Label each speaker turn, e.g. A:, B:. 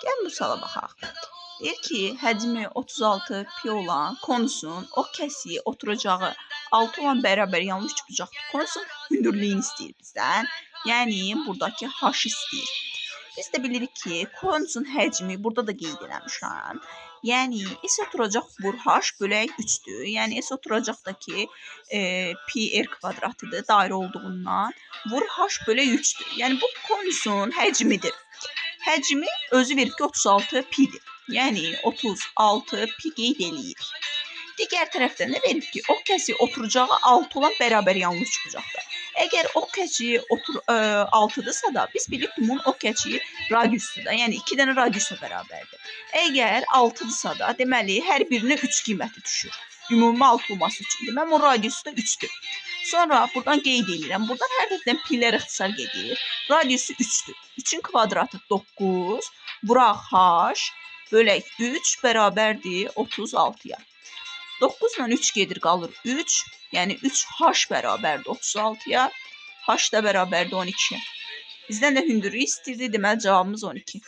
A: Gəlin bu suala baxaq. Deyir ki, həcmi 36 pi olan konusun o kəsiyi oturacağı 6 olan bərabər yanlış bucaqlı konusun hündürlüyünü istəyir bizdən. Yəni buradakı h istəyir. Biz də bilirik ki, konusun həcmi burada da qeyd eləmişəm. Yəni s oturacaq vur h bölək 3-dür. Yəni s oturacaqdakı pi r kvadratıdır dairə olduğundan. Vur h bölək 3-dür. Yəni bu konusun həcmidir. Həcmi özü verir ki 36 pidir. Yəni 36 pi qeyd eləyir. Digər tərəfdən də verir ki, o kəsiyi oturacağı 6 olan bərabər yanlış bucaqdır. Əgər o kəsiyi 6-dırsa da, biz bilirik ki, bunun o kəsiyi radiusdur da. Yəni 2 dənə radiusla bərabərdir. Əgər 6-dırsa da, deməli hər birinə 3 qiyməti düşür. Ümumi 6 olması üçün. Deməli, o radiusu da 3-dür. Sonra buradan qeyd edirəm. Buradan hər tərəfdən pilər ixtisar gedir. Radiusu 3-dür. 3-ün kvadratı 9, vuraq h, bölək 3 bərabərdir 36-ya. 9 ilə 3 gedir, qalır 3. Yəni 3h bərabərdir 36-ya. H da bərabərdir 12. Bizdən də hündürlüyü istəyirdi. Deməli, cavabımız 12.